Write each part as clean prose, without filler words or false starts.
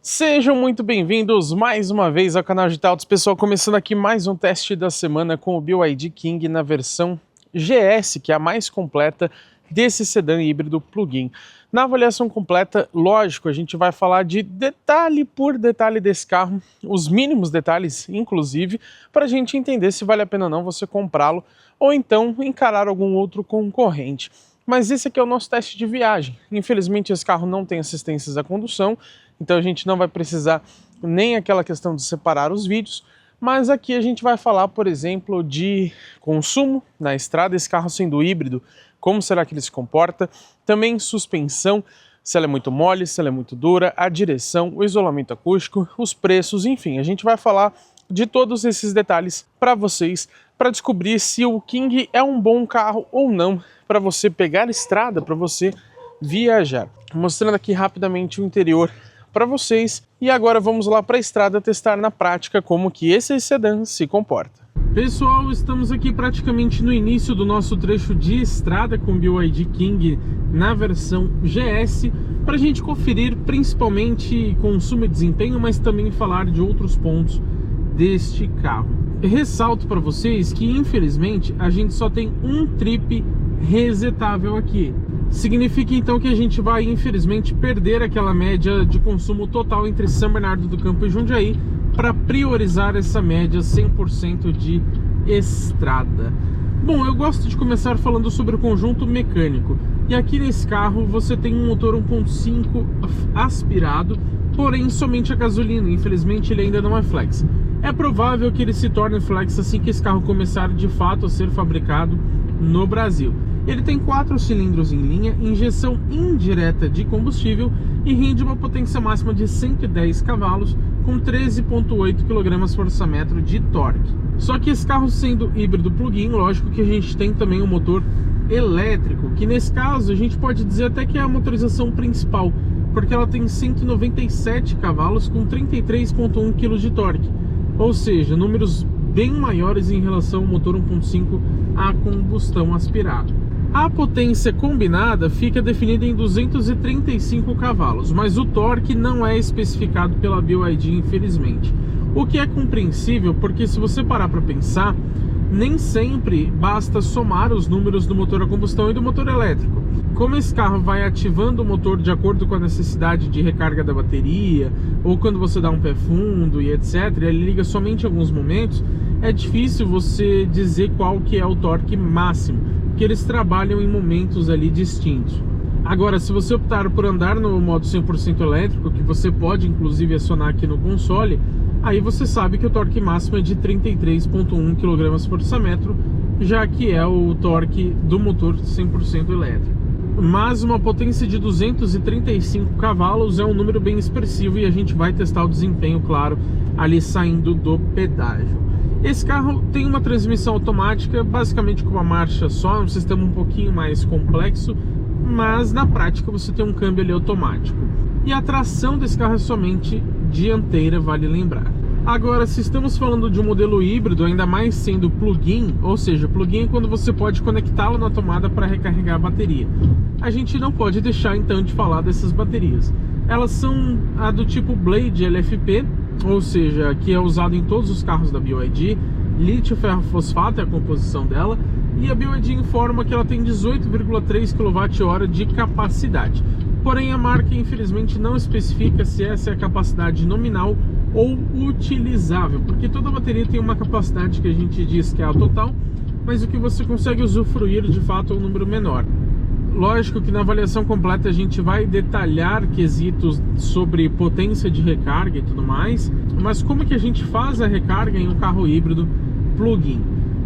Sejam muito bem-vindos mais uma vez ao canal Digital Autos. Pessoal, começando aqui mais um teste da semana com o BYD King na versão GS, que é a mais completa desse sedã híbrido plug-in. Na avaliação completa, lógico, a gente vai falar de detalhe por detalhe desse carro, os mínimos detalhes, inclusive, para a gente entender se vale a pena ou não você comprá-lo ou então encarar algum outro concorrente. Mas esse aqui é o nosso teste de viagem. Infelizmente esse carro não tem assistências à condução, então a gente não vai precisar nem aquela questão de separar os vídeos, mas aqui a gente vai falar, por exemplo, de consumo na estrada, esse carro sendo híbrido, como será que ele se comporta, também suspensão, se ela é muito mole, se ela é muito dura, a direção, o isolamento acústico, os preços, enfim, a gente vai falar de todos esses detalhes para vocês, para descobrir se o King é um bom carro ou não, para você pegar a estrada, para você viajar. Mostrando aqui rapidamente o interior para vocês e agora vamos lá para a estrada testar na prática como que esse sedã se comporta. Pessoal, estamos aqui praticamente no início do nosso trecho de estrada com o BYD King na versão GS, para a gente conferir principalmente consumo e desempenho, mas também falar de outros pontos deste carro. Ressalto para vocês que infelizmente a gente só tem um trip resetável aqui. Significa então que a gente vai infelizmente perder aquela média de consumo total entre São Bernardo do Campo e Jundiaí para priorizar essa média 100% de estrada. Bom, eu gosto de começar falando sobre o conjunto mecânico. E aqui nesse carro você tem um motor 1.5 aspirado, porém somente a gasolina. Infelizmente ele ainda não é flex. É provável que ele se torne flex assim que esse carro começar de fato a ser fabricado no Brasil. Ele tem 4 cilindros em linha, injeção indireta de combustível e rende uma potência máxima de 110 cavalos com 13,8 kgfm de torque. Só que esse carro sendo híbrido plug-in, lógico que a gente tem também um motor elétrico, que nesse caso a gente pode dizer até que é a motorização principal, porque ela tem 197 cavalos com 33,1 kg de torque, ou seja, números bem maiores em relação ao motor 1.5 a combustão aspirada. A potência combinada fica definida em 235 cavalos, mas o torque não é especificado pela BYD, infelizmente. O que é compreensível, porque se você parar para pensar, nem sempre basta somar os números do motor a combustão e do motor elétrico. Como esse carro vai ativando o motor de acordo com a necessidade de recarga da bateria, ou quando você dá um pé fundo e etc, ele liga somente em alguns momentos, é difícil você dizer qual que é o torque máximo, porque eles trabalham em momentos ali distintos. Agora, se você optar por andar no modo 100% elétrico, que você pode inclusive acionar aqui no console, aí você sabe que o torque máximo é de 33,1 kgfm, já que é o torque do motor 100% elétrico. Mas uma potência de 235 cavalos é um número bem expressivo e a gente vai testar o desempenho, claro, ali saindo do pedágio. Esse carro tem uma transmissão automática, basicamente com uma marcha só, um sistema um pouquinho mais complexo, mas na prática você tem um câmbio ali automático. E a tração desse carro é somente dianteira, vale lembrar. Agora, se estamos falando de um modelo híbrido, ainda mais sendo plug-in, ou seja, plug-in é quando você pode conectá-lo na tomada para recarregar a bateria. A gente não pode deixar então de falar dessas baterias. Elas são a do tipo Blade LFP, ou seja, que é usado em todos os carros da BYD. Lítio ferro fosfato é a composição dela, e a BYD informa que ela tem 18,3 kWh de capacidade. Porém, a marca infelizmente não especifica se essa é a capacidade nominal ou utilizável, porque toda bateria tem uma capacidade que a gente diz que é a total, mas o que você consegue usufruir de fato é um número menor. Lógico que na avaliação completa a gente vai detalhar quesitos sobre potência de recarga e tudo mais, mas como que a gente faz a recarga em um carro híbrido plug-in?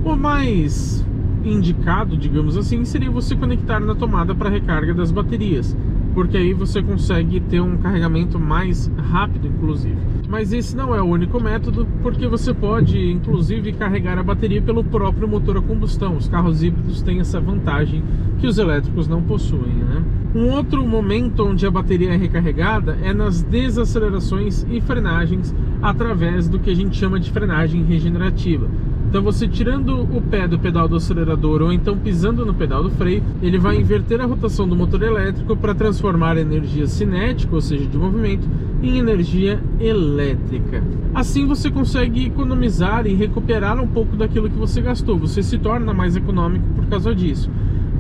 O mais indicado, digamos assim, seria você conectar na tomada para recarga das baterias, porque aí você consegue ter um carregamento mais rápido, inclusive. Mas esse não é o único método, porque você pode, inclusive, carregar a bateria pelo próprio motor a combustão. Os carros híbridos têm essa vantagem que os elétricos não possuem, né? Um outro momento onde a bateria é recarregada é nas desacelerações e frenagens através do que a gente chama de frenagem regenerativa. Então você tirando o pé do pedal do acelerador ou então pisando no pedal do freio, ele vai inverter a rotação do motor elétrico para transformar a energia cinética, ou seja, de movimento, em energia elétrica. Assim você consegue economizar e recuperar um pouco daquilo que você gastou. Você se torna mais econômico por causa disso.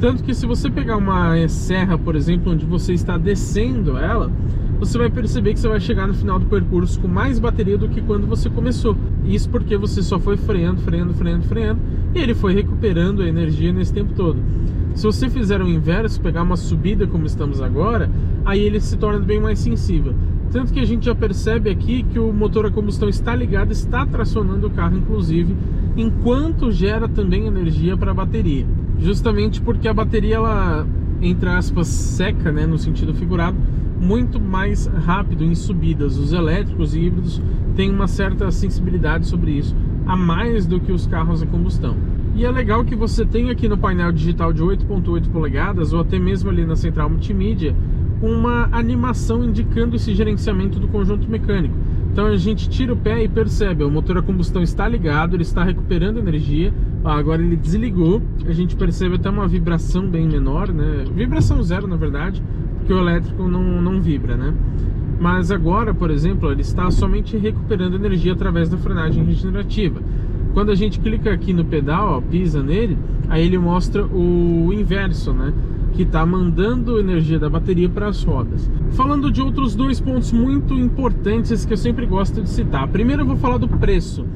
Tanto que se você pegar uma serra, por exemplo, onde você está descendo ela, você vai perceber que você vai chegar no final do percurso com mais bateria do que quando você começou. Isso porque você só foi freando, e ele foi recuperando a energia nesse tempo todo. Se você fizer o inverso, pegar uma subida como estamos agora, aí ele se torna bem mais sensível. Tanto que a gente já percebe aqui que o motor a combustão está ligado, está tracionando o carro, inclusive, enquanto gera também energia para a bateria. Justamente porque a bateria, ela, entre aspas, seca, né, no sentido figurado, muito mais rápido em subidas. Os elétricos e híbridos têm uma certa sensibilidade sobre isso, a mais do que os carros a combustão. E é legal que você tem aqui no painel digital de 8.8 polegadas, ou até mesmo ali na central multimídia, uma animação indicando esse gerenciamento do conjunto mecânico. Então a gente tira o pé e percebe, o motor a combustão está ligado, ele está recuperando energia. Agora ele desligou, a gente percebe até uma vibração bem menor, né? Vibração zero, na verdade, porque o elétrico não vibra, né? Mas agora, por exemplo, ele está somente recuperando energia através da frenagem regenerativa. Quando a gente clica aqui no pedal, ó, pisa nele, aí ele mostra o inverso, né? Que está mandando energia da bateria para as rodas. Falando de outros dois pontos muito importantes que eu sempre gosto de citar. Primeiro eu vou falar do preço.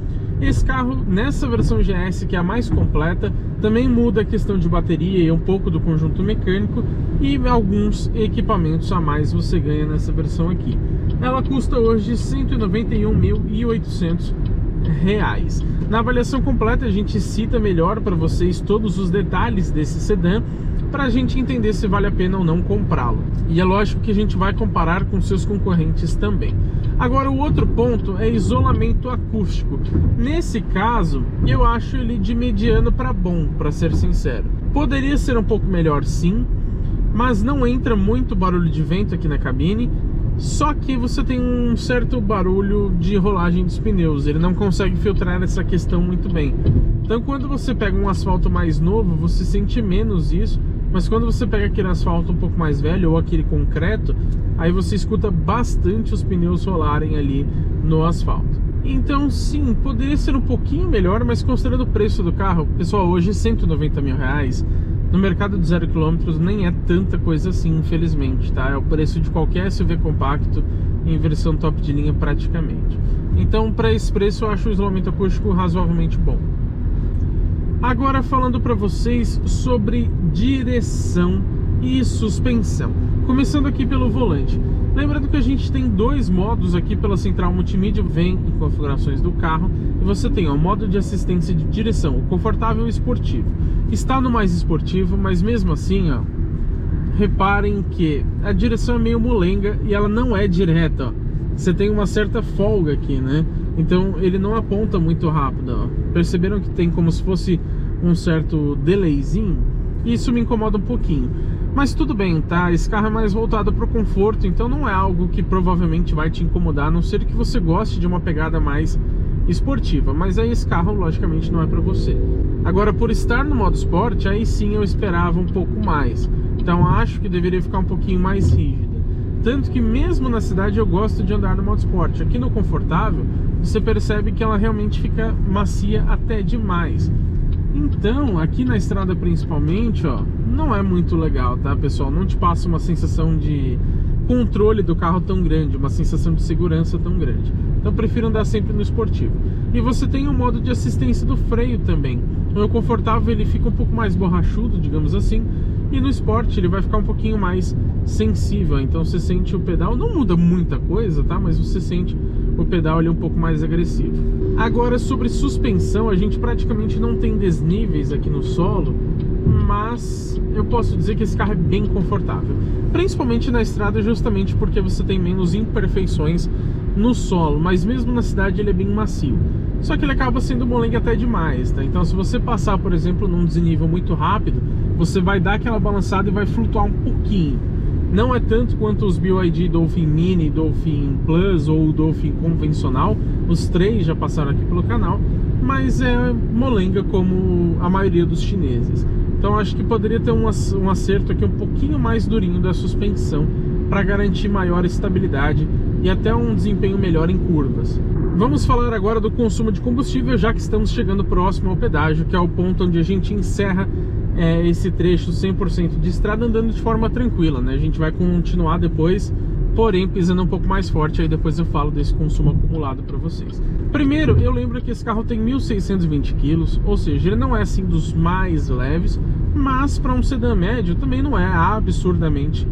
Esse carro, nessa versão GS, que é a mais completa, também muda a questão de bateria e um pouco do conjunto mecânico, e alguns equipamentos a mais você ganha nessa versão aqui. Ela custa hoje R$ 191.800. Na avaliação completa a gente cita melhor para vocês todos os detalhes desse sedã, para a gente entender se vale a pena ou não comprá-lo. E é lógico que a gente vai comparar com seus concorrentes também. Agora, o outro ponto é isolamento acústico. Nesse caso, eu acho ele de mediano para bom, para ser sincero. Poderia ser um pouco melhor, sim, mas não entra muito barulho de vento aqui na cabine. Só que você tem um certo barulho de rolagem dos pneus, ele não consegue filtrar essa questão muito bem. Então quando você pega um asfalto mais novo, você sente menos isso, mas quando você pega aquele asfalto um pouco mais velho ou aquele concreto, aí você escuta bastante os pneus rolarem ali no asfalto. Então sim, poderia ser um pouquinho melhor, mas considerando o preço do carro, pessoal, hoje R$190 mil, no mercado de 0 km nem é tanta coisa assim, infelizmente, tá? É o preço de qualquer SUV compacto em versão top de linha praticamente. Então, para esse preço, eu acho o isolamento acústico razoavelmente bom. Agora, falando para vocês sobre direção e suspensão. Começando aqui pelo volante. Lembrando que a gente tem dois modos aqui pela central multimídia, vem em configurações do carro, e você tem o modo de assistência de direção, o confortável e o esportivo. Está no mais esportivo, mas mesmo assim, ó, reparem que a direção é meio molenga e ela não é direta, ó. Você tem uma certa folga aqui, né? Então ele não aponta muito rápido, ó. Perceberam que tem como se fosse um certo delayzinho? Isso me incomoda um pouquinho. Mas tudo bem, tá? Esse carro é mais voltado para o conforto, então não é algo que provavelmente vai te incomodar, a não ser que você goste de uma pegada mais esportiva. Mas aí esse carro, logicamente, não é para você. Agora, por estar no modo esporte, aí sim eu esperava um pouco mais. Então acho que deveria ficar um pouquinho mais rígida. Tanto que mesmo na cidade eu gosto de andar no modo esporte. Aqui no confortável, você percebe que ela realmente fica macia até demais. Então, aqui na estrada principalmente, ó, não é muito legal, tá, pessoal? Não te passa uma sensação de controle do carro tão grande, uma sensação de segurança tão grande. Então, prefiro andar sempre no esportivo. E você tem o modo de assistência do freio também. No confortável ele fica um pouco mais borrachudo, digamos assim, e no Sport ele vai ficar um pouquinho mais sensível. Então você sente o pedal, não muda muita coisa, tá? Mas você sente o pedal ali um pouco mais agressivo. Agora, sobre suspensão, a gente praticamente não tem desníveis aqui no solo, mas eu posso dizer que esse carro é bem confortável, principalmente na estrada, justamente porque você tem menos imperfeições no solo, mas mesmo na cidade ele é bem macio. Só que ele acaba sendo molenga até demais, tá? Então se você passar, por exemplo, num desnível muito rápido, você vai dar aquela balançada e vai flutuar um pouquinho. Não é tanto quanto os BYD Dolphin Mini, Dolphin Plus ou Dolphin convencional, os três já passaram aqui pelo canal, mas é molenga como a maioria dos chineses. Então acho que poderia ter um acerto aqui um pouquinho mais durinho da suspensão para garantir maior estabilidade e até um desempenho melhor em curvas. Vamos falar agora do consumo de combustível, já que estamos chegando próximo ao pedágio, que é o ponto onde a gente encerra esse trecho 100% de estrada andando de forma tranquila, né? A gente vai continuar depois, porém pisando um pouco mais forte, aí depois eu falo desse consumo acumulado para vocês. Primeiro, eu lembro que esse carro tem 1.620 kg, ou seja, ele não é assim dos mais leves, mas para um sedã médio também não é absurdamente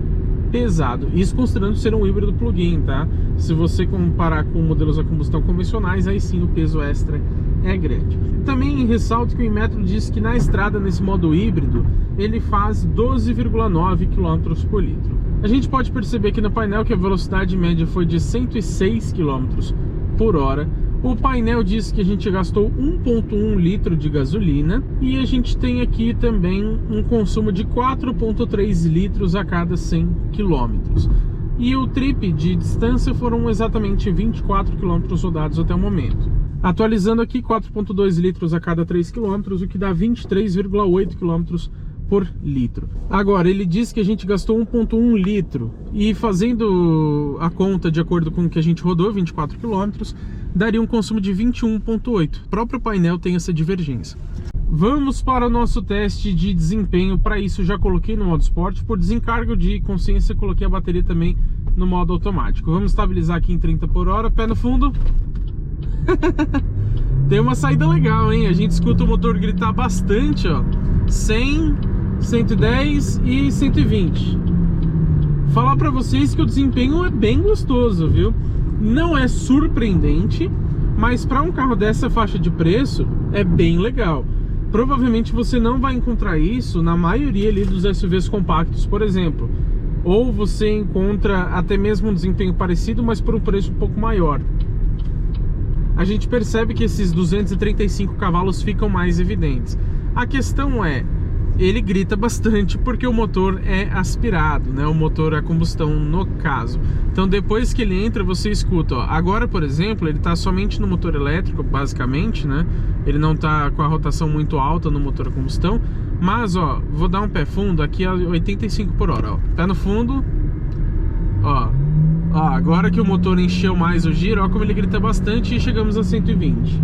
pesado, isso considerando ser um híbrido plug-in, tá? Se você comparar com modelos a combustão convencionais, aí sim o peso extra é grande. Também ressalto que o Inmetro diz que na estrada, nesse modo híbrido, ele faz 12,9 km por litro. A gente pode perceber aqui no painel que a velocidade média foi de 106 km por hora. O painel diz que a gente gastou 1,1 litro de gasolina e a gente tem aqui também um consumo de 4,3 litros a cada 100 km. E o trip de distância foram exatamente 24 km rodados até o momento. Atualizando aqui, 4,2 litros a cada 3 km, o que dá 23,8 km por litro. Agora, ele diz que a gente gastou 1,1 litro e fazendo a conta de acordo com o que a gente rodou, 24 km, daria um consumo de 21,8. O próprio painel tem essa divergência. Vamos para o nosso teste de desempenho. Para isso já coloquei no modo Sport. Por desencargo de consciência, coloquei a bateria também no modo automático. Vamos estabilizar aqui em 30 por hora, pé no fundo. Tem uma saída legal, hein? A gente escuta o motor gritar bastante, ó. 100, 110 e 120. Falar pra vocês que o desempenho é bem gostoso, viu? Não é surpreendente, mas para um carro dessa faixa de preço é bem legal. Provavelmente você não vai encontrar isso na maioria ali dos SUVs compactos, por exemplo. Ou você encontra até mesmo um desempenho parecido, mas por um preço um pouco maior. A gente percebe que esses 235 cavalos ficam mais evidentes. A questão é, ele grita bastante porque o motor é aspirado, né? O motor é a combustão no caso. Então depois que ele entra, você escuta, ó. Agora, por exemplo, ele está somente no motor elétrico, basicamente, né? Ele não está com a rotação muito alta no motor a combustão. Mas, ó, vou dar um pé fundo aqui a 85 por hora, ó. Pé no fundo, ó. Ó, agora que o motor encheu mais o giro, ó como ele grita bastante e chegamos a 120.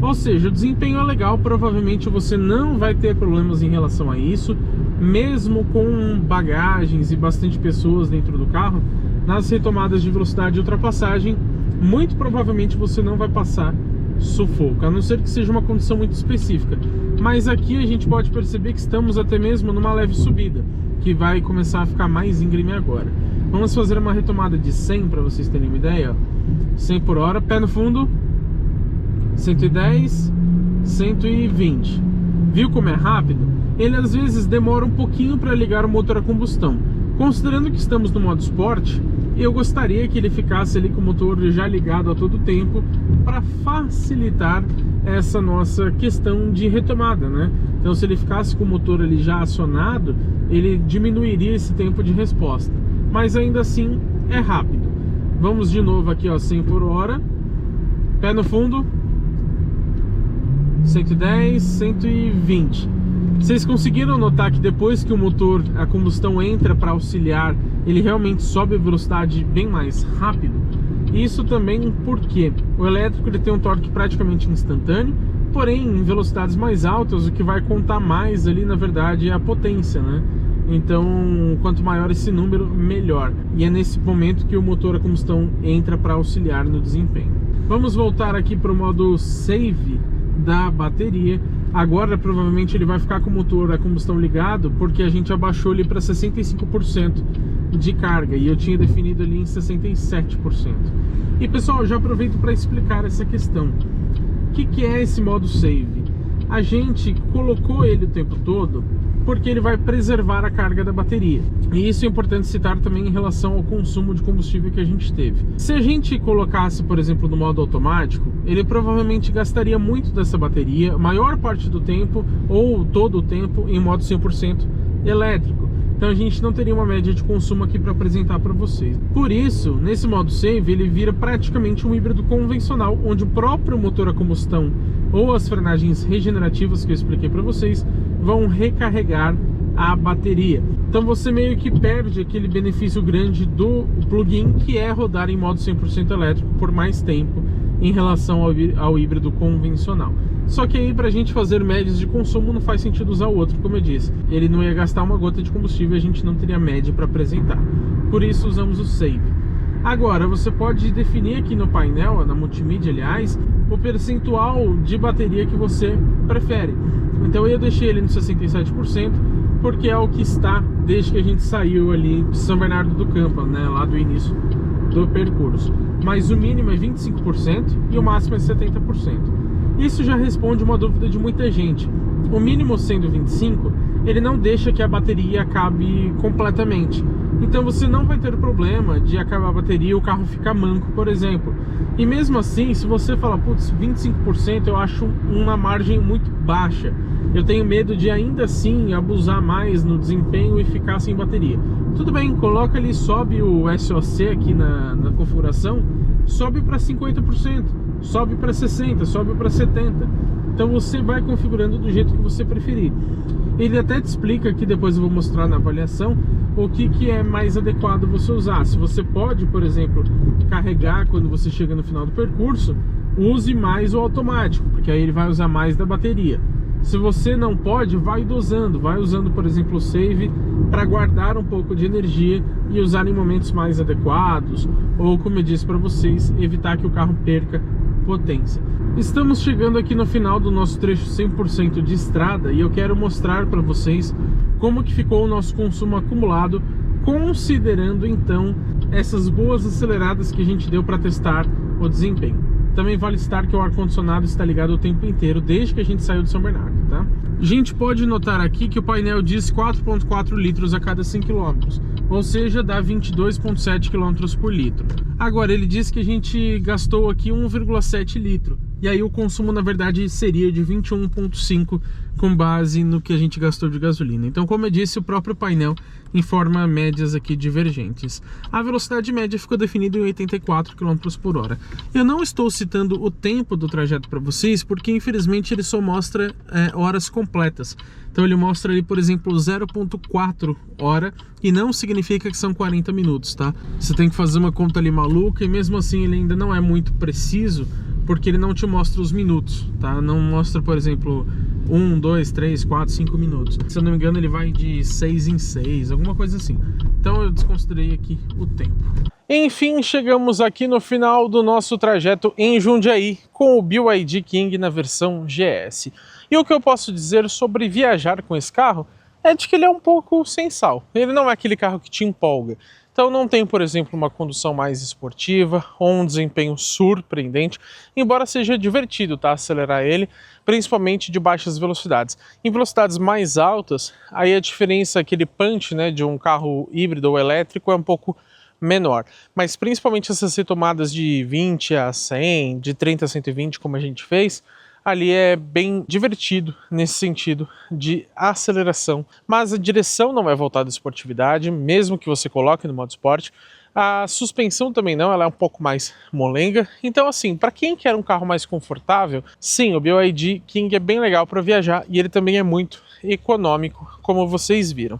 Ou seja, o desempenho é legal, provavelmente você não vai ter problemas em relação a isso, mesmo com bagagens e bastante pessoas dentro do carro. Nas retomadas de velocidade e ultrapassagem, muito provavelmente você não vai passar sufoco, a não ser que seja uma condição muito específica. Mas aqui a gente pode perceber que estamos até mesmo numa leve subida, que vai começar a ficar mais íngreme agora. Vamos fazer uma retomada de 100 para vocês terem uma ideia, ó. 100 por hora, pé no fundo, 110, 120. Viu como é rápido? Ele às vezes demora um pouquinho para ligar o motor a combustão. Considerando que estamos no modo Sport, eu gostaria que ele ficasse ali com o motor já ligado a todo tempo para facilitar essa nossa questão de retomada, né? Então se ele ficasse com o motor ali já acionado, ele diminuiria esse tempo de resposta. Mas ainda assim é rápido. Vamos de novo aqui, ó, 100 por hora, pé no fundo, 110, 120. Vocês conseguiram notar que depois que o motor, a combustão entra para auxiliar, ele realmente sobe a velocidade bem mais rápido? Isso também porque o elétrico ele tem um torque praticamente instantâneo, porém em velocidades mais altas o que vai contar mais ali na verdade é a potência, né? Então quanto maior esse número, melhor. E é nesse momento que o motor a combustão entra para auxiliar no desempenho. Vamos voltar aqui para o modo Save da bateria. Agora provavelmente ele vai ficar com o motor a combustão ligado, porque a gente abaixou ele para 65% de carga e eu tinha definido ali em 67%. E pessoal, já aproveito para explicar essa questão. O que é esse modo Save? A gente colocou ele o tempo todo porque ele vai preservar a carga da bateria. E isso é importante citar também em relação ao consumo de combustível que a gente teve. Se a gente colocasse, por exemplo, no modo automático, ele provavelmente gastaria muito dessa bateria, maior parte do tempo ou todo o tempo em modo 100% elétrico. Então a gente não teria uma média de consumo aqui para apresentar para vocês. Por isso, nesse modo save, ele vira praticamente um híbrido convencional, onde o próprio motor a combustão ou as frenagens regenerativas que eu expliquei para vocês vão recarregar a bateria. Então você meio que perde aquele benefício grande do plug-in, que é rodar em modo 100% elétrico por mais tempo em relação ao híbrido convencional. Só que aí, para a gente fazer médias de consumo, não faz sentido usar o outro, como eu disse. Ele não ia gastar uma gota de combustível e a gente não teria média para apresentar. Por isso usamos o Save. Agora, você pode definir aqui no painel, na multimídia, aliás, o percentual de bateria que você prefere. Então eu deixei ele no 67%, porque é o que está desde que a gente saiu ali de São Bernardo do Campo, né, lá do início do percurso. Mas o mínimo é 25% e o máximo é 70%. Isso já responde uma dúvida de muita gente. O mínimo sendo 25%, ele não deixa que a bateria acabe completamente. Então você não vai ter problema de acabar a bateria e o carro ficar manco, por exemplo. E mesmo assim, se você falar, putz, 25% eu acho uma margem muito baixa, eu tenho medo de ainda assim abusar mais no desempenho e ficar sem bateria. Tudo bem, coloca ali, sobe o SOC aqui na configuração, sobe para 50%, sobe para 60%, sobe para 70%. Então você vai configurando do jeito que você preferir. Ele até te explica aqui, depois eu vou mostrar na avaliação, o que é mais adequado você usar. Se você pode, por exemplo, carregar quando você chega no final do percurso, use mais o automático, porque aí ele vai usar mais da bateria. Se você não pode, vai dosando, vai usando, por exemplo, o Save para guardar um pouco de energia e usar em momentos mais adequados, ou, como eu disse para vocês, evitar que o carro perca potência. Estamos chegando aqui no final do nosso trecho 100% de estrada e eu quero mostrar para vocês como que ficou o nosso consumo acumulado, considerando então essas boas aceleradas que a gente deu para testar o desempenho. Também vale citar que o ar-condicionado está ligado o tempo inteiro, desde que a gente saiu de São Bernardo, tá? A gente pode notar aqui que o painel diz 4,4 litros a cada 100 km, ou seja, dá 22,7 km por litro. Agora, ele diz que a gente gastou aqui 1,7 litro, e aí o consumo, na verdade, seria de 21,5 com base no que a gente gastou de gasolina. Então, como eu disse, o próprio painel informa médias aqui divergentes. A velocidade média ficou definida em 84 km por hora. Eu não estou citando o tempo do trajeto para vocês, porque infelizmente ele só mostra horas completas. Então ele mostra ali, por exemplo, 0,4 hora, e não significa que são 40 minutos, tá? Você tem que fazer uma conta ali maluca, e mesmo assim ele ainda não é muito preciso, porque ele não te mostra os minutos, tá? Não mostra, por exemplo, 1, 2, 3, 4, 5 minutos. Se eu não me engano, ele vai de 6 em 6, alguma coisa assim. Então eu desconsiderei aqui o tempo. Enfim, chegamos aqui no final do nosso trajeto em Jundiaí com o BYD King na versão GS. E o que eu posso dizer sobre viajar com esse carro é de que ele é um pouco sem sal. Ele não é aquele carro que te empolga. Então não tem, por exemplo, uma condução mais esportiva ou um desempenho surpreendente, embora seja divertido, tá, acelerar ele, principalmente de baixas velocidades. Em velocidades mais altas, aí a diferença, aquele punch, né, de um carro híbrido ou elétrico é um pouco menor. Mas principalmente essas retomadas de 20 a 100, de 30 a 120, como a gente fez, ali é bem divertido nesse sentido de aceleração, mas a direção não é voltada à esportividade, mesmo que você coloque no modo esporte. A suspensão também não, ela é um pouco mais molenga. Então assim, para quem quer um carro mais confortável, sim, o BYD King é bem legal para viajar e ele também é muito econômico, como vocês viram.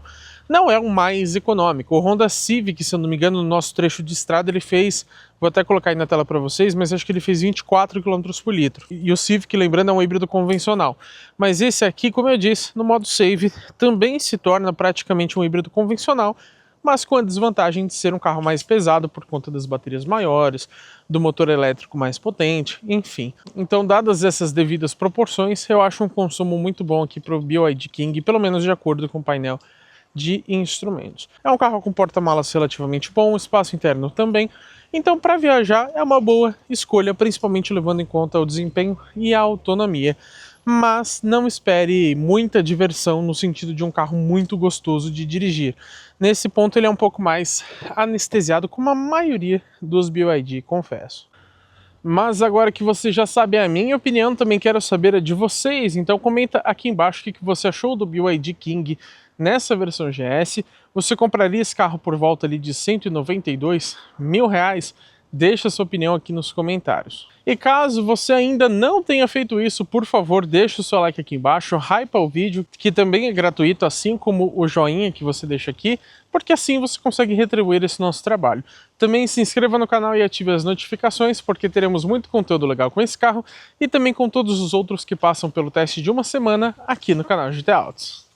Não é o mais econômico. O Honda Civic, se eu não me engano, no nosso trecho de estrada ele fez, vou até colocar aí na tela para vocês, mas acho que ele fez 24 km por litro. E o Civic, lembrando, é um híbrido convencional. Mas esse aqui, como eu disse, no modo Save, também se torna praticamente um híbrido convencional, mas com a desvantagem de ser um carro mais pesado por conta das baterias maiores, do motor elétrico mais potente, enfim. Então, dadas essas devidas proporções, eu acho um consumo muito bom aqui para o BYD King, pelo menos de acordo com o painel de instrumentos. É um carro com porta-malas relativamente bom, espaço interno também, então para viajar é uma boa escolha, principalmente levando em conta o desempenho e a autonomia. Mas não espere muita diversão no sentido de um carro muito gostoso de dirigir. Nesse ponto ele é um pouco mais anestesiado, como a maioria dos BYD, confesso. Mas agora que você já sabe a minha opinião, também quero saber a de vocês, então comenta aqui embaixo o que você achou do BYD King nessa versão GS. Você compraria esse carro por volta ali de R$192 mil? Deixa sua opinião aqui nos comentários. E caso você ainda não tenha feito isso, por favor, deixa o seu like aqui embaixo, hypa o vídeo, que também é gratuito, assim como o joinha que você deixa aqui, porque assim você consegue retribuir esse nosso trabalho. Também se inscreva no canal e ative as notificações, porque teremos muito conteúdo legal com esse carro e também com todos os outros que passam pelo teste de uma semana aqui no canal GT Autos.